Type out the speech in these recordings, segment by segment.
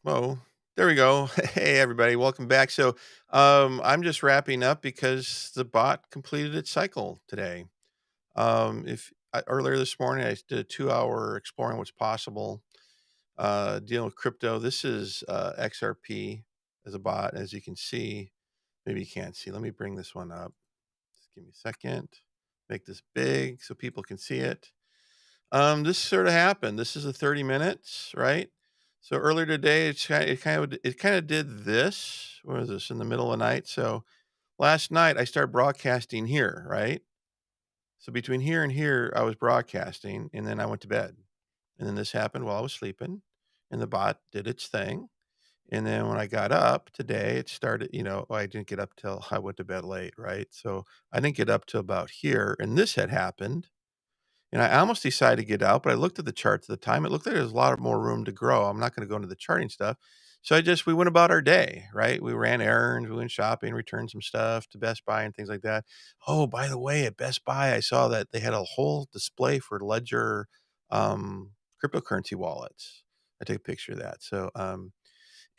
Whoa, there we go. Hey, everybody, welcome back. So, I'm just wrapping up because the bot completed its cycle today. If Earlier this morning, I did a 2 hour exploring what's possible, dealing with crypto. This is XRP as a bot, as you can see. Maybe you can't see. Let me bring this one up. Just give me a second. Make this big so people can see it. This sort of happened. This is a 30 minutes, right? So earlier today, it kind of did this. What is this in the middle of the night? So last night I started broadcasting here, right? So between here and here, I was broadcasting, and then I went to bed, and then this happened while I was sleeping, and the bot did its thing, and then when I got up today, it started. I didn't get up till I went to bed late, right? So I didn't get up till about here, and this had happened. And I almost decided to get out, but I looked at the charts at the time. It looked like there was a lot of more room to grow. I'm not going to go into the charting stuff. So we went about our day, right? We ran errands, we went shopping, returned some stuff to Best Buy and things like that. Oh, by the way, at Best Buy, I saw that they had a whole display for Ledger um, cryptocurrency wallets. I took a picture of that. So,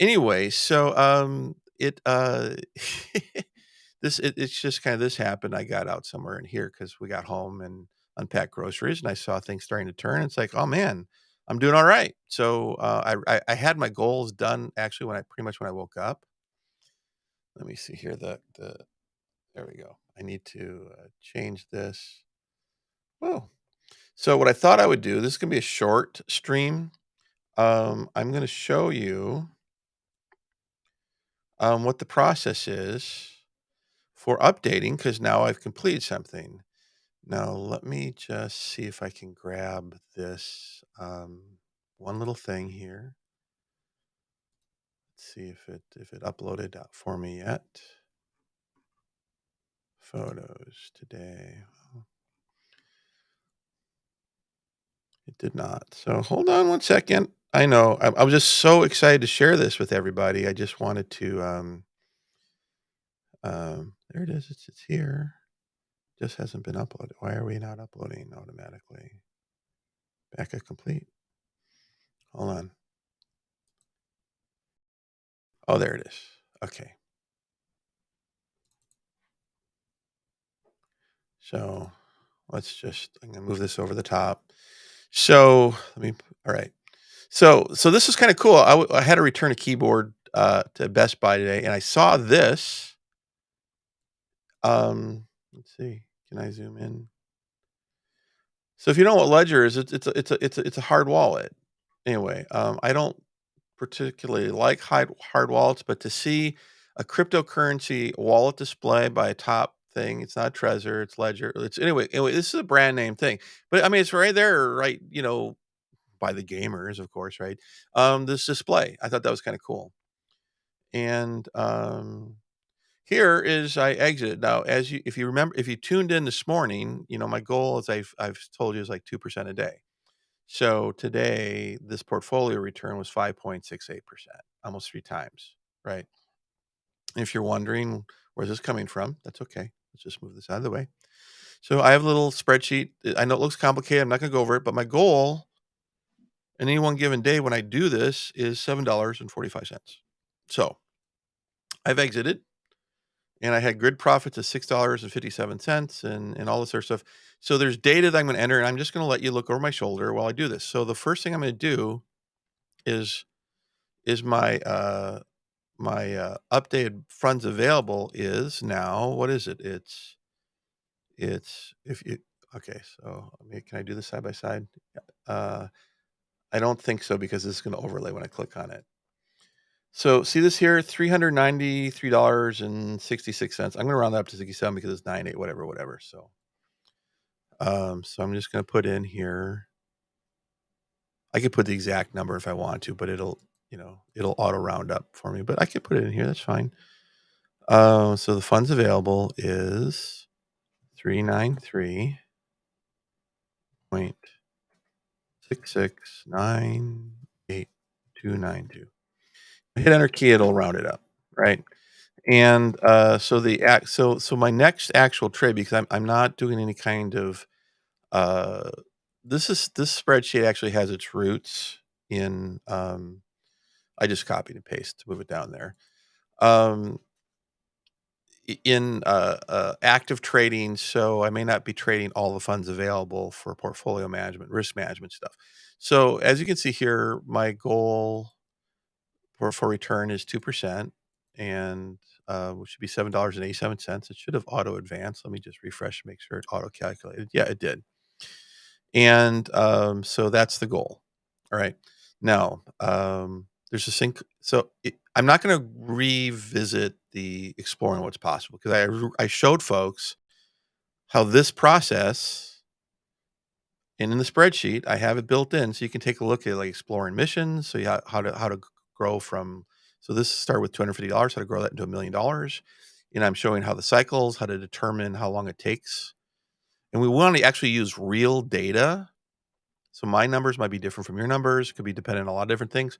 anyway, it's just kind of this happened. I got out somewhere in here because we got home and unpacked groceries, and I saw things starting to turn. It's like, oh man, I'm doing all right. So I had my goals done actually when I woke up. Let me see here. There we go. I need to change this. Oh, so what I thought I would do. This is gonna be a short stream. I'm going to show you what the process is for updating because now I've completed something. Now, let me just see if I can grab this one little thing here. Let's see if it uploaded for me yet. Photos today. Oh, it did not. So hold on one second. I know I was just so excited to share this with everybody. I just wanted to. There it is. It's here. Just hasn't been uploaded. Why are we not uploading automatically? Backup complete. Hold on. Oh, there it is. Okay. So I'm gonna move this over the top. So all right. So this is kind of cool. I had to return a keyboard to Best Buy today, and I saw this. Let's see. Can I zoom in? So if you know what Ledger is, it's a hard wallet. Anyway, I don't particularly like hard wallets, but to see a cryptocurrency wallet display by a top thing, it's not Trezor, it's Ledger. Anyway, this is a brand name thing. But I mean it's right there, right, by the gamers, of course, right? This display. I thought that was kind of cool. And here is I exited. Now, if you remember, if you tuned in this morning, my goal, as I've told you, is like 2% a day. So today, this portfolio return was 5.68%, almost three times, right? If you're wondering where's this coming from, that's okay. Let's just move this out of the way. So I have a little spreadsheet. I know it looks complicated. I'm not going to go over it, but my goal in any one given day when I do this is $7.45. So I've exited and I had good profits of $6.57 and all this other stuff. So there's data that I'm going to enter, and I'm just going to let you look over my shoulder while I do this. So the first thing I'm going to do is my updated funds available is now, what is it? It's if you okay. So can I do this side by side? Uh, I don't think so because this is going to overlay when I click on it. So see this here, $393.66. I'm going to round that up to 67 because it's 98, whatever. So So I'm just gonna put in here. I could put the exact number if I want to, but it'll auto round up for me, but I could put it in here, that's fine. So the funds available is 393.6698292. Hit enter key, it'll round it up, right? And, so my next actual trade, because I'm not doing any kind of, uh this spreadsheet actually has its roots in, I just copied and pasted to move it down there. Um, in active trading, so I may not be trading all the funds available for portfolio management, risk management stuff. So as you can see here, my goal for return is 2%, and which should be $7.87. It should have auto advanced. Let me just refresh, make sure it auto calculated. Yeah, it did. And so that's the goal. All right. Now, there's a sync. So I'm not going to revisit the exploring what's possible, because I showed folks how this process, and in the spreadsheet, I have it built in so you can take a look at like exploring missions. So how to grow from. So this start with $250, how to grow that into $1 million. And I'm showing how the cycles, how to determine how long it takes. And we want to actually use real data. So my numbers might be different from your numbers. It could be dependent on a lot of different things.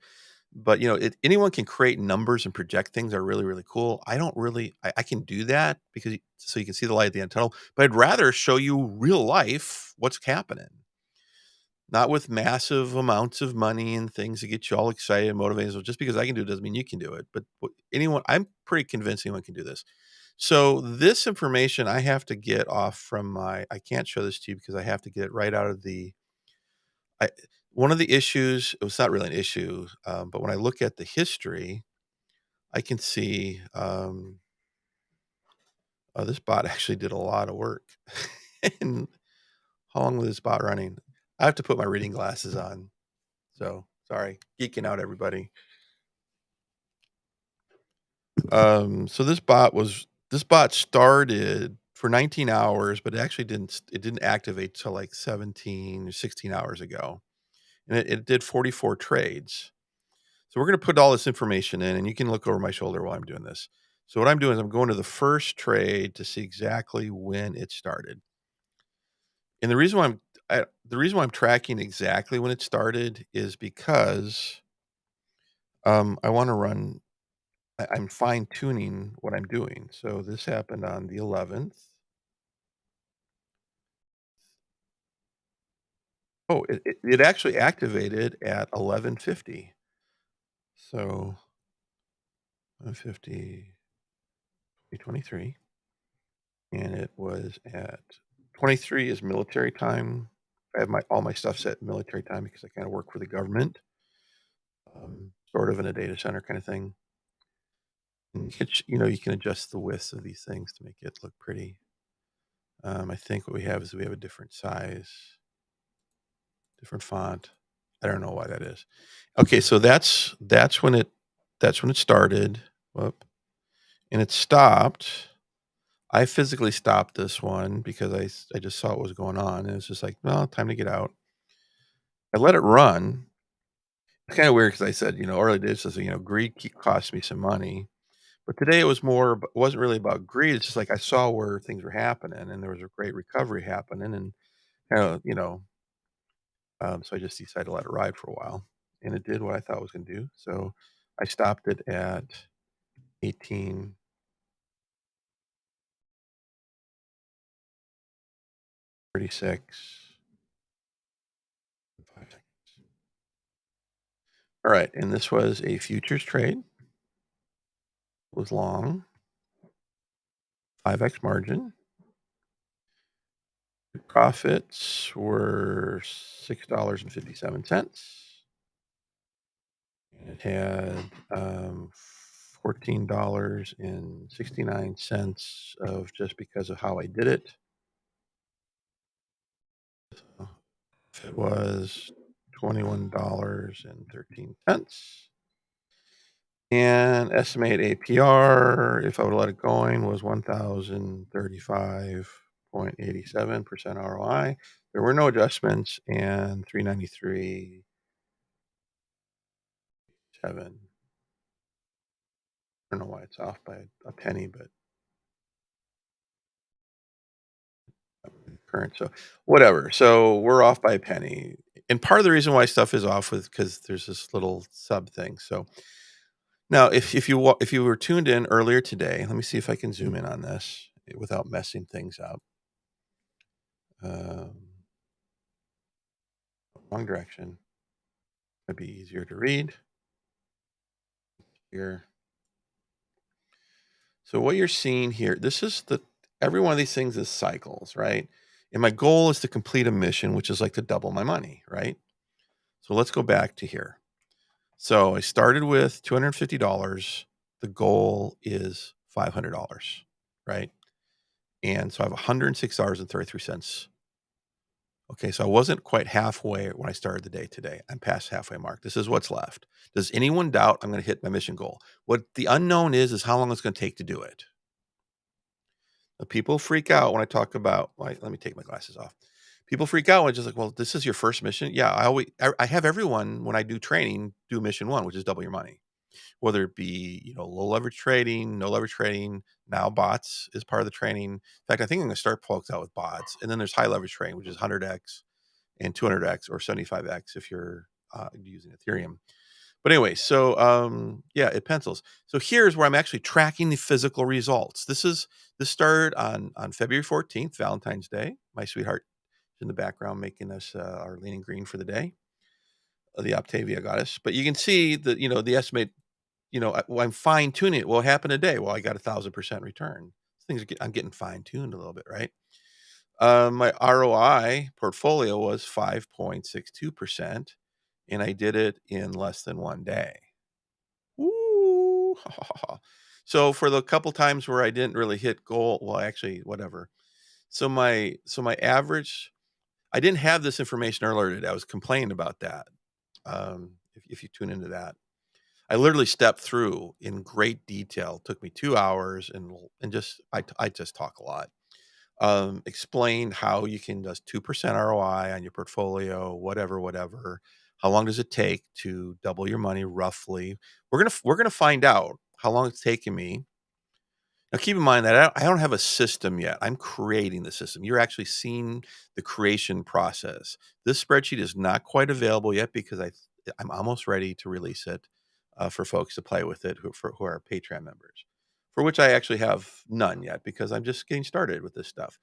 But anyone can create numbers and project things that are really, really cool. I don't really, I can do that because so you can see the light at the end of the tunnel. But I'd rather show you real life what's happening, not with massive amounts of money and things to get you all excited and motivated. So just because I can do it doesn't mean you can do it. But anyone, I'm pretty convinced anyone can do this. So this information I have to get off from I can't show this to you because I have to get it right out of I one of the issues. It was not really an issue, but when I look at the history, I can see, oh, this bot actually did a lot of work. And how long was this bot running? I have to put my reading glasses on. So sorry, geeking out, everybody. So this bot started for 19 hours, but it didn't activate till like 17 or 16 hours ago. And it did 44 trades. So we're going to put all this information in, and you can look over my shoulder while I'm doing this. So what I'm doing is I'm going to the first trade to see exactly when it started. And the reason why I'm tracking exactly when it started is because I want to run. I'm fine tuning what I'm doing. So this happened on the 11th. Oh, it actually activated at 11:50. So 11:50, 2023. And it was at 23 is military time. I have all my stuff set military time because I kind of work for the government, sort of in a data center kind of thing. And you can adjust the widths of these things to make it look pretty. I think what we have is we have a different size, different font. I don't know why that is. Okay, so that's when it started. Whoop. And it stopped. I physically stopped this one because I just saw what was going on, and it's just like, well, time to get out. I let it run. It's kind of weird because I said, early days, says, greed cost me some money. But today it was more, it wasn't really about greed. It's just like I saw where things were happening, and there was a great recovery happening, and kind of, so I just decided to let it ride for a while, and it did what I thought it was going to do. So I stopped it at 18:36. All right, and this was a futures trade. It was long, 5x margin. Profits were $6.57. It had $14.69 of just because of how I did it. So it was $21.13. And estimated APR, if I would have let it going, was 1,035. 0.87% ROI. There were no adjustments and 393.7. I don't know why it's off by a penny, but current. So whatever. So we're off by a penny. And part of the reason why stuff is off is because there's this little sub thing. So now if you were tuned in earlier today, let me see if I can zoom in on this without messing things up. Um, Wrong direction. Might be easier to read here. So what you're seeing here, this is every one of these things is cycles, right? And my goal is to complete a mission, which is like to double my money, right? So let's go back to here. So I started with $250. The goal is $500, right? And so I have $106.33. Okay, so I wasn't quite halfway when I started the day today. I'm past halfway mark. This is what's left. Does anyone doubt I'm going to hit my mission goal? What the unknown is how long it's going to take to do it. People freak out when I talk about, like, let me take my glasses off. People freak out when it's just like, well, this is your first mission. Yeah, I have everyone when I do training do mission one, which is double your money. Whether it be, low leverage trading, no leverage trading, now bots is part of the training. In fact, I think I'm going to start folks out with bots. And then there's high leverage trading, which is 100x and 200x or 75x if you're using Ethereum. But anyway, so yeah, it pencils. So here's where I'm actually tracking the physical results. This started on February 14th, Valentine's Day. My sweetheart is in the background making us our leaning green for the day, the Octavia goddess. But you can see that the estimate. I'm fine tuning it. What happened today? Well, I got 1,000% return. I'm getting fine tuned a little bit, right? My ROI portfolio was 5.62%, and I did it in less than 1 day. Woo! So for the couple times where I didn't really hit goal, well, actually, whatever. So my average, I didn't have this information earlier today. I was complaining about that. If you tune into that, I literally stepped through in great detail. It took me 2 hours and just I just talk a lot. Explained how you can just 2% ROI on your portfolio, whatever. How long does it take to double your money roughly? We're gonna find out how long it's taken me. Now, keep in mind that I don't have a system yet. I'm creating the system. You're actually seeing the creation process. This spreadsheet is not quite available yet because I'm almost ready to release it for folks to play with it who are Patreon members, for which I actually have none yet because I'm just getting started with this stuff.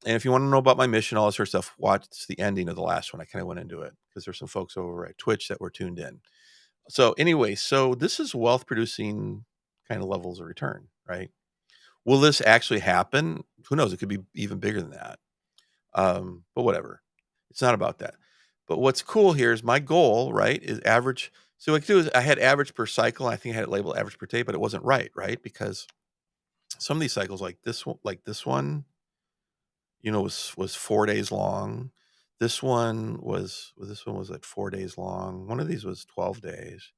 And if you want to know about my mission, all this sort of stuff, watch the ending of the last one. I kind of went into it because there's some folks over at Twitch that were tuned in. So anyway, so this is wealth producing kind of levels of return, right? Will this actually happen? Who knows? It could be even bigger than that. But whatever. It's not about that. But what's cool here is my goal, right, is average. So what I could do is I had average per cycle. I think I had it labeled average per day, but it wasn't right? Because some of these cycles, like this one, was 4 days long. This one was like 4 days long. One of these was 12 days.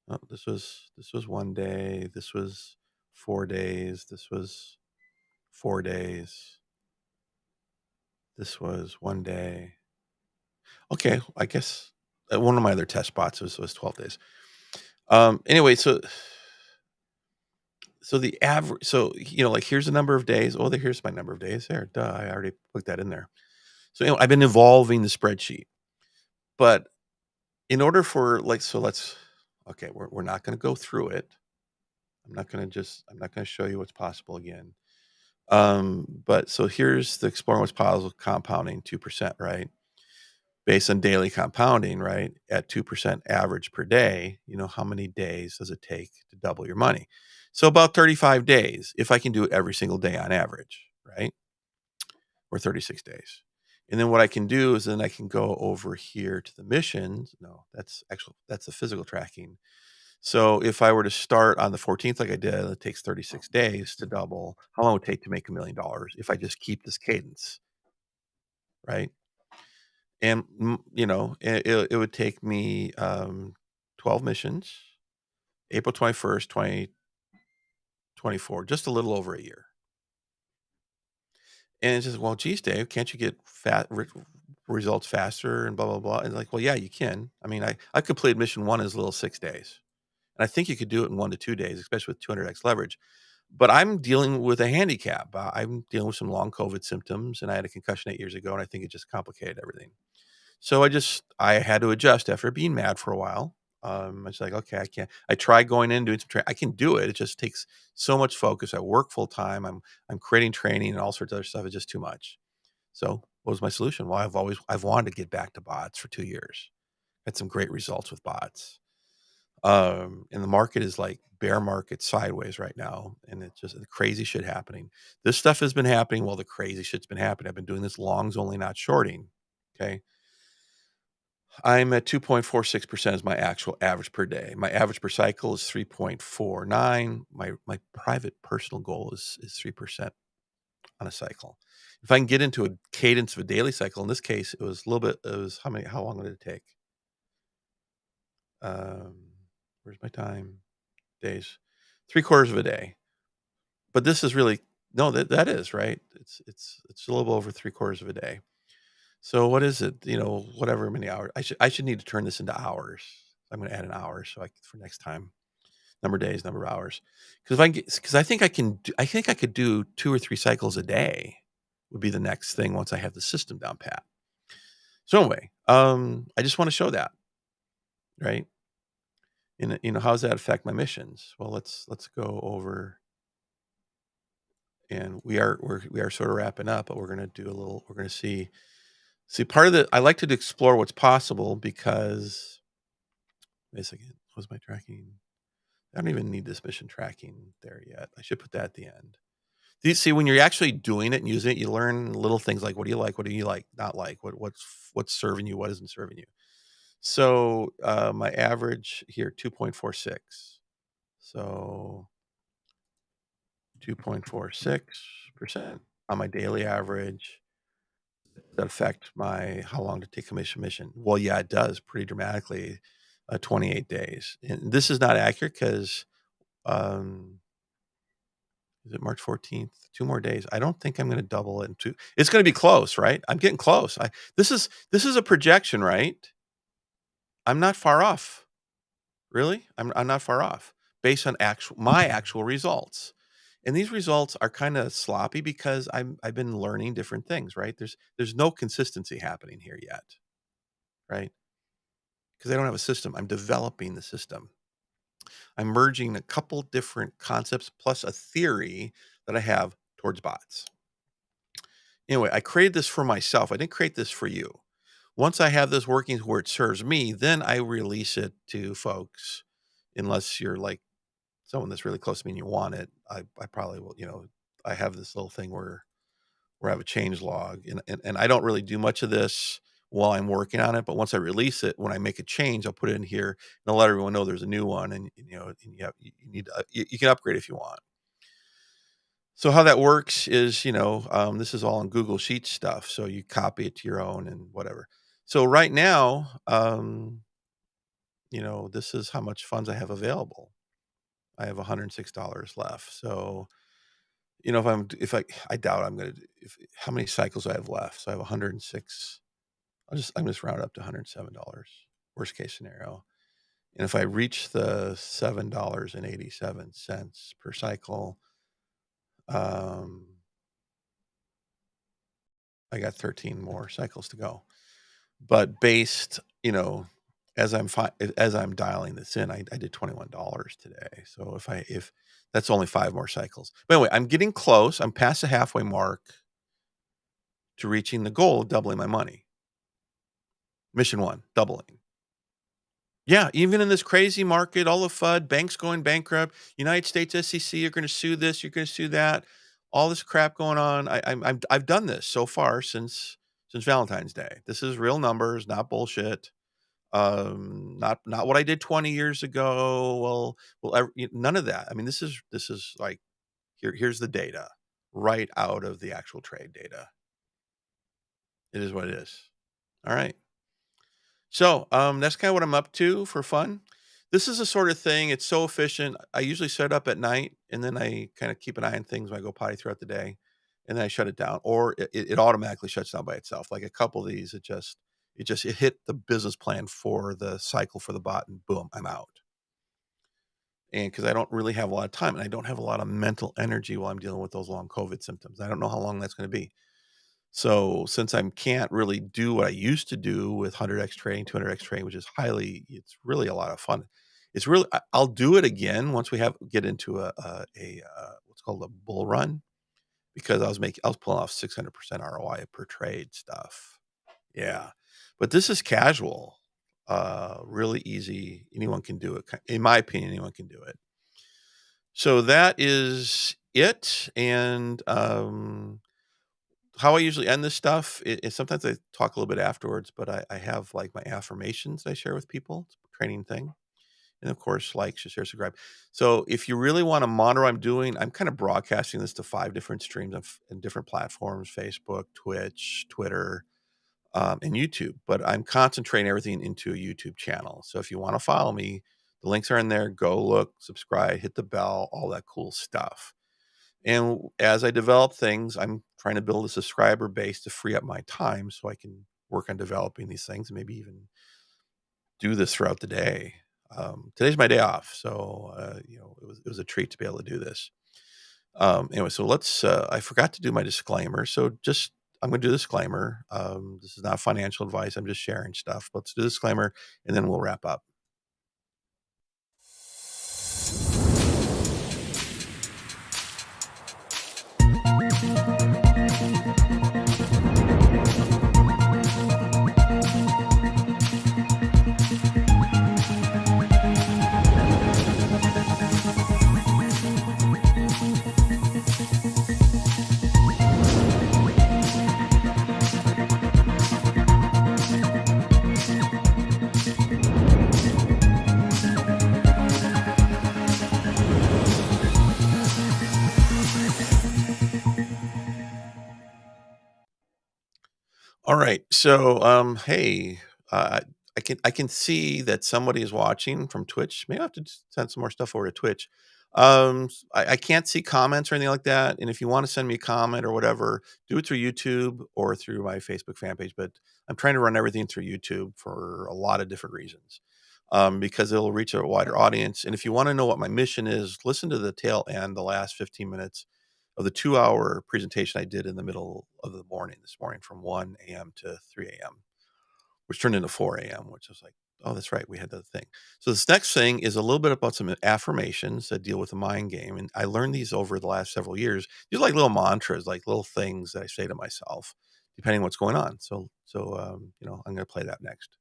Oh, this was 1 day. This was 4 days. This was 4 days. This was 1 day. Okay, I guess one of my other test spots was 12 days. Anyway, so the average, so like here's the number of days. Oh, here's my number of days there. Duh, I already put that in there. So anyway, I've been evolving the spreadsheet, but in order for okay, we're not going to go through it. I'm not going to show you what's possible again. But so here's the exploring what's possible compounding 2%, right? Based on daily compounding, right? At 2% average per day, how many days does it take to double your money? So about 35 days, if I can do it every single day on average, right? Or 36 days. And then what I can do is then I can go over here to the missions. No, that's the physical tracking. So if I were to start on the 14th, like I did, it takes 36 days to double. How long would it take to make $1 million if I just keep this cadence, right? And it would take me 12 missions, April 21st, 2024, just a little over a year. And it's just, well, geez, Dave, can't you get results faster and blah, blah, blah. And like, well, yeah, you can. I mean, I completed mission one as little as 6 days. And I think you could do it in 1 to 2 days, especially with 200x leverage. But I'm dealing with a handicap. I'm dealing with some long COVID symptoms, and I had a concussion 8 years ago, and I think it just complicated everything. So I had to adjust after being mad for a while. I was like, okay, I can't. I tried going in doing some training. I can do it. It just takes so much focus. I work full time. I'm creating training and all sorts of other stuff. It's just too much. So what was my solution? Well, I've wanted to get back to bots for 2 years. Had some great results with bots. And the market is like bear market sideways right now, and it's just crazy shit happening. This stuff has been happening while the crazy shit's been happening. I've been doing this longs only, not shorting. Okay. I'm at 2.46% is my actual average per day. My average per cycle is 3.49. My private personal goal is 3% on a cycle. If I can get into a cadence of a daily cycle, in this case, it was a little bit, it was how long did it take? Um, where's my time? Days. 3/4 of a day. But this is really, no, that is right. It's a little over 3/4 of a day. So what is it? Whatever many hours. I should need to turn this into hours. I'm going to add an hour for next time. Number of days, number of hours. Because if I get, because I think I could do 2 or 3 cycles a day. Would be the next thing once I have the system down pat. So anyway, I just want to show that, right? And how does that affect my missions? Well, let's go over, and we are sort of wrapping up, but we're gonna do a little. We're gonna see part of the. I like to explore what's possible because wait a second. Was my tracking? I don't even need this mission tracking there yet. I should put that at the end. Do you see when you're actually doing it and using it, you learn little things like what do you like, what do you like, not like, what's serving you, what isn't serving you. So my average here 2.46. So 2.46% on my daily average. Does that affect my how long to take a mission? Well, yeah, it does pretty dramatically. 28 days. And this is not accurate because um, is it March 14th? 2 more days. I don't think I'm going to double it into. It's going to be close, right? I'm getting close. This is a projection, right? I'm not far off. Really? I'm not far off based on my actual results. And these results are kind of sloppy because I've been learning different things, right? There's no consistency happening here yet, right? Because I don't have a system. I'm developing the system. I'm merging a couple different concepts plus a theory that I have towards bots. Anyway, I created this for myself. I didn't create this for you. Once I have this working where it serves me, then I release it to folks. Unless you're like someone that's really close to me and you want it, I probably will, I have this little thing where I have a change log and I don't really do much of this while I'm working on it. But once I release it, when I make a change, I'll put it in here and I'll let everyone know there's a new one. And you need to, you can upgrade if you want. So how that works is, this is all on Google Sheets stuff. So you copy it to your own and whatever. So right now, this is how much funds I have available. I have $106 left. So, I doubt I'm going to, how many cycles I have left. So I have 106. I'm just round up to $107, worst case scenario. And if I reach the $7.87 per cycle, um, I got 13 more cycles to go. But based, as I'm dialing this in, I did $21 today. So if that's only 5 more cycles. But anyway, I'm getting close. I'm past the halfway mark to reaching the goal of doubling my money. Mission one, doubling. Yeah, even in this crazy market, all the FUD, banks going bankrupt, United States SEC, you're going to sue this, you're going to sue that, all this crap going on. I've done this so far since Valentine's Day. This is real numbers, not bullshit. Not what I did 20 years ago. None of that. I mean, this is like here's the data right out of the actual trade data. It is what it is. All right. So, that's kind of what I'm up to for fun. This is a sort of thing. It's so efficient. I usually set up at night and then I kind of keep an eye on things when I go potty throughout the day. and then I shut it down, or it automatically shuts down by itself. Like a couple of these, it hit the business plan for the cycle for the bot, and boom, I'm out. And because I don't really have a lot of time, and I don't have a lot of mental energy while I'm dealing with those long COVID symptoms. I don't know how long that's going to be. So since I can't really do what I used to do with 100x training, 200x training, which is it's really a lot of fun. It's really, I'll do it again once we get into what's called a bull run, because I was pulling off 600% ROI per trade stuff. Yeah. But this is casual, really easy. Anyone can do it. In my opinion, anyone can do it. So that is it. And, how I usually end this stuff is sometimes I talk a little bit afterwards, but I have like my affirmations I share with people. It's a training thing. And of course, like, share, subscribe. So if you really want to monitor what I'm doing, I'm kind of broadcasting this to 5 different streams in different platforms: Facebook, Twitch, Twitter, and YouTube. But I'm concentrating everything into a YouTube channel. So if you want to follow me, the links are in there. Go look, subscribe, hit the bell, all that cool stuff. And as I develop things, I'm trying to build a subscriber base to free up my time so I can work on developing these things and maybe even do this throughout the day. Today's my day off, so it was a treat to be able to do this. Anyway, so let's. I forgot to do my disclaimer, so just I'm going to do a disclaimer. This is not financial advice. I'm just sharing stuff. Let's do a disclaimer, and then we'll wrap up. All right. So, hey, I can see that somebody is watching from Twitch. Maybe I have to send some more stuff over to Twitch. I can't see comments or anything like that. And if you want to send me a comment or whatever, do it through YouTube or through my Facebook fan page. But I'm trying to run everything through YouTube for a lot of different reasons, because it'll reach a wider audience. And if you want to know what my mission is, listen to the tail end, the last 15 minutes of the 2-hour presentation I did in the middle of the morning this morning from 1 a.m. to 3 a.m., which turned into 4 a.m., which was like, oh, that's right, we had the thing. So this next thing is a little bit about some affirmations that deal with the mind game. And I learned these over the last several years. These are like little mantras, like little things that I say to myself, depending on what's going on. I'm going to play that next.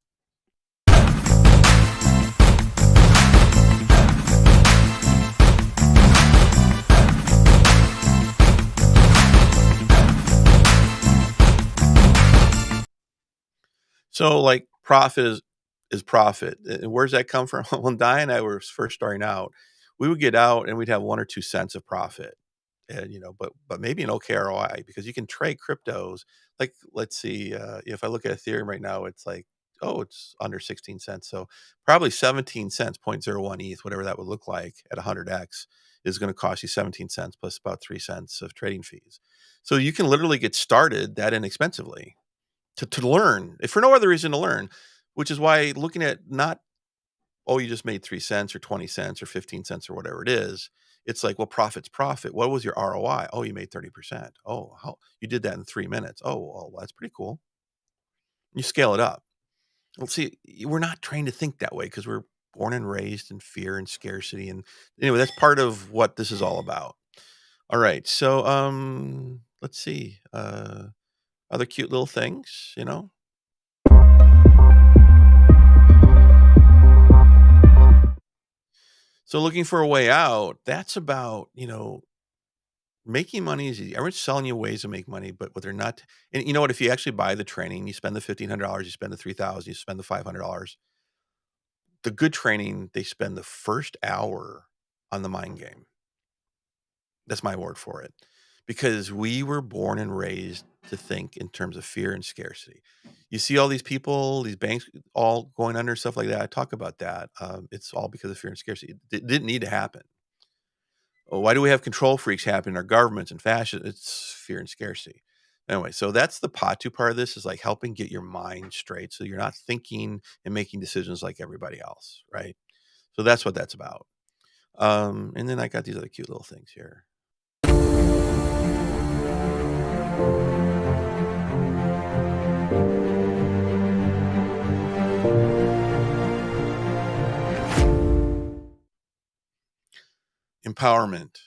So, like, profit is profit. And where's that come from? When Di and I were first starting out, we would get out and we'd have 1 or 2 cents of profit. And, but maybe an okay ROI, because you can trade cryptos. Like, let's see, if I look at Ethereum right now, it's like, oh, it's under 16 cents. So probably 17 cents, 0.01 ETH, whatever that would look like at 100x, is going to cost you 17 cents plus about 3 cents of trading fees. So you can literally get started that inexpensively to learn, if for no other reason to learn, which is why looking at not, oh, you just made 3 cents or 20 cents or 15 cents or whatever it is. It's like, well, profit's profit. What was your ROI? Oh, you made 30%. Oh, how you did that in 3 minutes. Oh, well, that's pretty cool. You scale it up. Well, see, we're not trained to think that way because we're born and raised in fear and scarcity. And anyway, that's part of what this is all about. All right. So let's see. Other cute little things. So looking for a way out, that's about, making money is easy. Everyone's selling you ways to make money, but what they're not, and you know what, if you actually buy the training, you spend the $1,500, you spend the 3,000, you spend the $500. The good training, they spend the first hour on the mind game. That's my word for it. Because we were born and raised to think in terms of fear and scarcity. You see all these people, these banks all going under, stuff like that. I talk about that. It's all because of fear and scarcity. It didn't need to happen. Why do we have control freaks happen in our governments and fashion? It's fear and scarcity. Anyway, so that's the POTU part of this, is like helping get your mind straight so you're not thinking and making decisions like everybody else, right? So that's what that's about. And then I got these other cute little things here. Empowerment.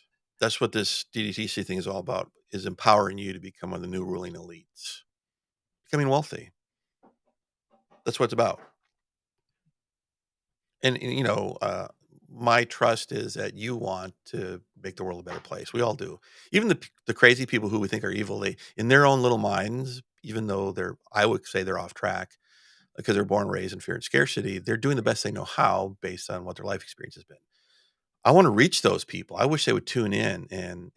That's what this DDTC thing is all about, is empowering you to become one of the new ruling elites. Becoming wealthy. That's what it's about. And my trust is that you want to make the world a better place. We all do. Even the crazy people who we think are evil, they in their own little minds, even though I would say they're off track because they're born and raised in fear and scarcity, they're doing the best they know how based on what their life experience has been. I want to reach those people. I wish they would tune in. And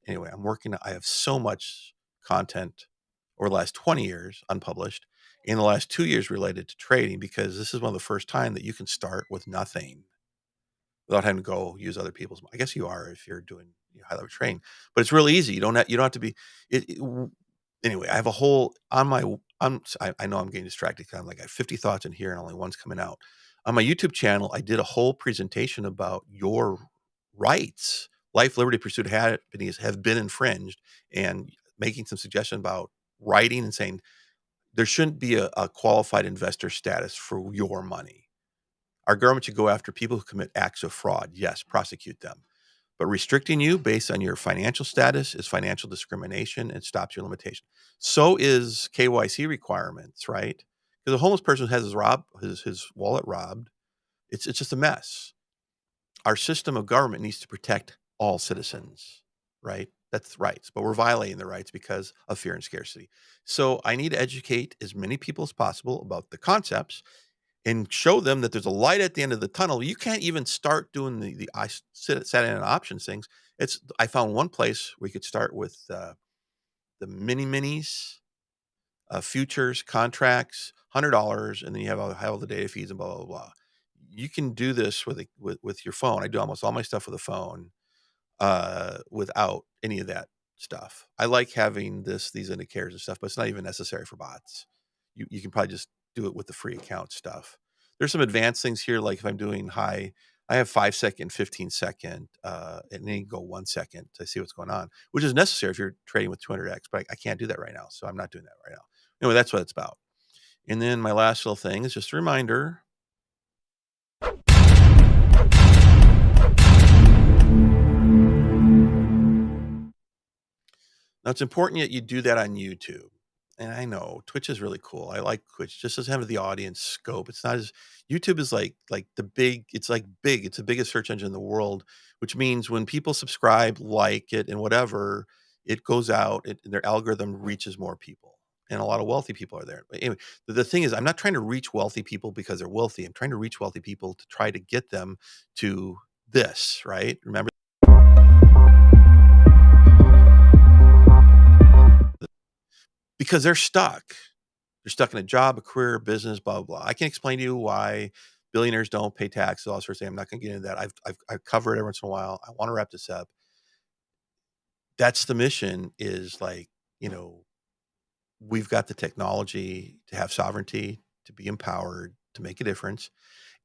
anyway, I have so much content over the last 20 years unpublished, in the last 2 years related to trading, because this is one of the first time that you can start with nothing without having to go use other people's. I guess you are if you're doing high level training, but it's really easy. You don't have to be. Anyway, I have a whole on my. I know I'm getting distracted because I have 50 thoughts in here and only one's coming out. On my YouTube channel, I did a whole presentation about your rights. Life, liberty, pursuit of happiness have been infringed, and making some suggestion about writing and saying there shouldn't be a qualified investor status for your money. Our government should go after people who commit acts of fraud. Yes, prosecute them. But restricting you based on your financial status is financial discrimination and stops your limitation. So is KYC requirements, right? Because a homeless person who has his wallet robbed, it's just a mess. Our system of government needs to protect all citizens, right? That's rights, but we're violating the rights because of fear and scarcity. So I need to educate as many people as possible about the concepts and show them that there's a light at the end of the tunnel. You can't even start doing the I sat in options things. I found one place where you could start with the minis, futures, contracts, $100, and then you have all the data feeds and blah blah blah. You can do this with your phone. I do almost all my stuff with a phone, without any of that stuff. I like having these indicators and stuff, but it's not even necessary for bots. You can probably just do it with the free account stuff. There's some advanced things here, like if I'm doing high, I have 5 second, 15 second, and then you can go 1 second to see what's going on, which is necessary if you're trading with 200x. But I can't do that right now, so I'm not doing that right now. Anyway, that's what it's about. And then my last little thing is just a reminder. Now, it's important that you do that on YouTube. And I know Twitch is really cool. I like Twitch. Just doesn't have the audience scope. It's not as YouTube is like the big. It's like big. It's the biggest search engine in the world, which means when people subscribe, like it, and whatever, it goes out. Their algorithm reaches more people, and a lot of wealthy people are there. But anyway, the thing is, I'm not trying to reach wealthy people because they're wealthy. I'm trying to reach wealthy people to try to get them to this. Right? Remember, because they're stuck. They're stuck in a job, a career, a business, blah, blah, blah. I can explain to you why billionaires don't pay taxes, all sorts of things. I'm not going to get into that. I've covered it every once in a while. I want to wrap this up. That's the mission, is you know, we've got the technology to have sovereignty, to be empowered, to make a difference.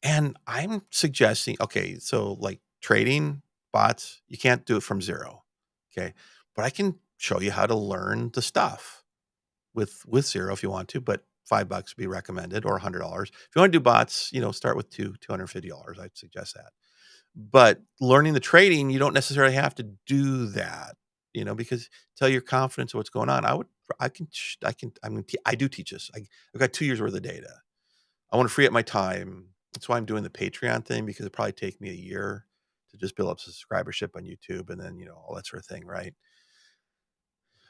And I'm suggesting, okay, so like trading bots, you can't do it from zero. Okay. But I can show you how to learn the stuff with zero if you want to, but $5 would be recommended, or $100. If you want to do bots, start with $250. I'd suggest that. But learning the trading, you don't necessarily have to do that, because tell your confidence of what's going on. I do teach this. I've got 2 years worth of data. I want to free up my time. That's why I'm doing the Patreon thing, because it probably take me a year to just build up subscribership on YouTube, and then, all that sort of thing. Right.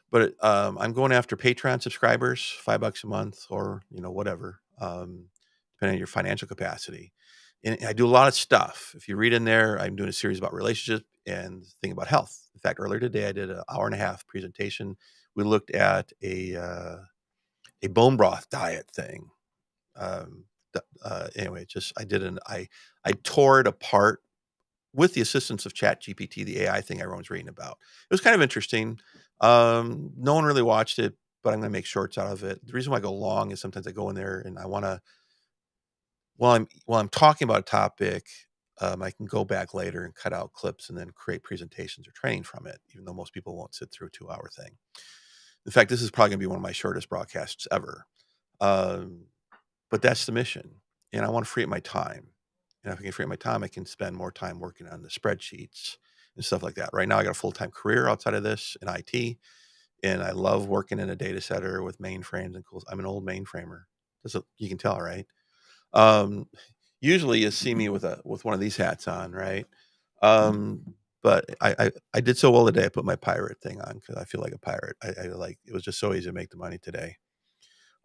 But I'm going after Patreon subscribers, $5 a month, or whatever, depending on your financial capacity. And I do a lot of stuff. If you read in there, I'm doing a series about relationships and thing about health. In fact, earlier today I did an hour and a half presentation. We looked at a bone broth diet thing. Anyway, I tore it apart with the assistance of Chat GPT, the AI thing everyone's reading about. It was kind of interesting. No one really watched it, but I'm going to make shorts out of it. The reason why I go long is sometimes I go in there and I want to, while I'm talking about a topic, I can go back later and cut out clips and then create presentations or training from it, even though most people won't sit through a 2-hour thing. In fact, this is probably going to be one of my shortest broadcasts ever. Um, but that's the mission, and I want to free up my time. And if I can free up my time, I can spend more time working on the spreadsheets and stuff like that. Right now, I got a full-time career outside of this in IT, and I love working in a data center with mainframes and cool. I'm an old mainframer. You can tell, right? Um, Usually you see me with one of these hats on, right? But I did so well today. I put my pirate thing on because I feel like a pirate. I like it was just so easy to make the money today.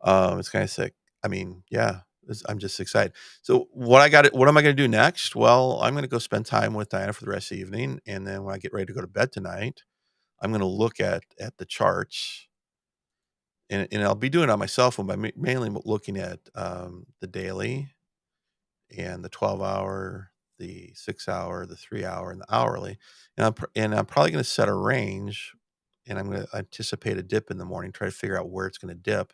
It's kind of sick. I mean, yeah, I'm just excited. So what am I going to do next? Well, I'm going to go spend time with Diana for the rest of the evening, and then when I get ready to go to bed tonight, I'm going to look at the charts, and I'll be doing it on my cell phone, but mainly looking at the daily and the 12-hour, the 6-hour, the 3-hour, and the hourly. And I'm probably going to set a range, and I'm going to anticipate a dip in the morning, try to figure out where it's going to dip,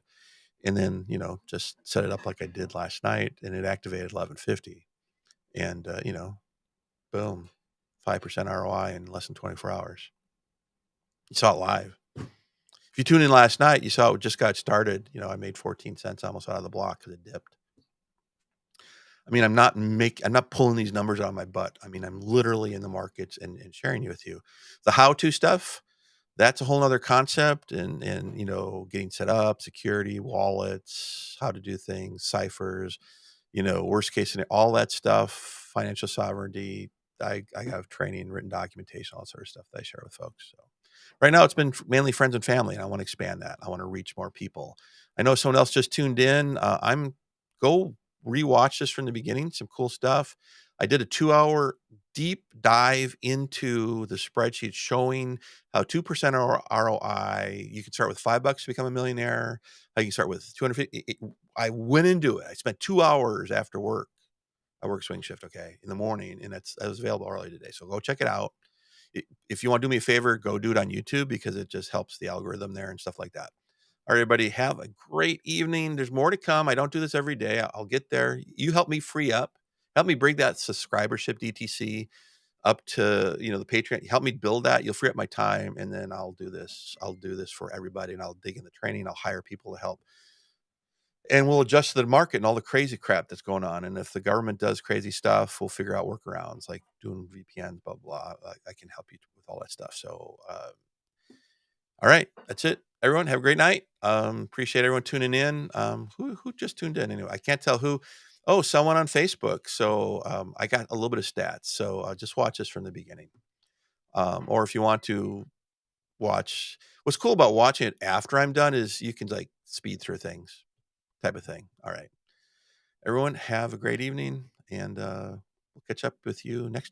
and then just set it up like I did last night, and it activated 11:50, and boom, 5% ROI in less than 24 hours. You saw it live. If you tuned in last night, you saw it just got started. I made 14 cents almost out of the block because it dipped. I mean, I'm not pulling these numbers out of my butt. I mean, I'm literally in the markets and sharing it with you. The how-to stuff, that's a whole nother concept, and getting set up, security, wallets, how to do things, ciphers, worst case scenario, all that stuff, financial sovereignty. I have training, written documentation, all that sort of stuff that I share with folks. So right now it's been mainly friends and family, and I want to expand that. I want to reach more people. I know someone else just tuned in. I'm Go rewatch this from the beginning. Some cool stuff. I did a 2-hour deep dive into the spreadsheet showing how 2% ROI, you can start with $5 to become a millionaire. How you can start with 250. I went into it. I spent 2 hours after work. I work swing shift, okay, in the morning, and that was available early today. So go check it out. If you want to do me a favor, go do it on YouTube because it just helps the algorithm there and stuff like that. All right, everybody, have a great evening. There's more to come. I don't do this every day. I'll get there. You help me free up. Help me bring that subscribership DTC up to, the Patreon. Help me build that. You'll free up my time, and then I'll do this. I'll do this for everybody, and I'll dig in the training. I'll hire people to help, and we'll adjust to the market and all the crazy crap that's going on. And if the government does crazy stuff, we'll figure out workarounds like doing VPNs, blah, blah. I can help you with all that stuff. So, all right, that's it. Everyone, have a great night. Appreciate everyone tuning in. Who just tuned in anyway? I can't tell who. Oh, someone on Facebook. So I got a little bit of stats. So just watch this from the beginning. Or if you want to watch, what's cool about watching it after I'm done is you can like speed through things, type of thing. All right, everyone, have a great evening, and we'll catch up with you next time.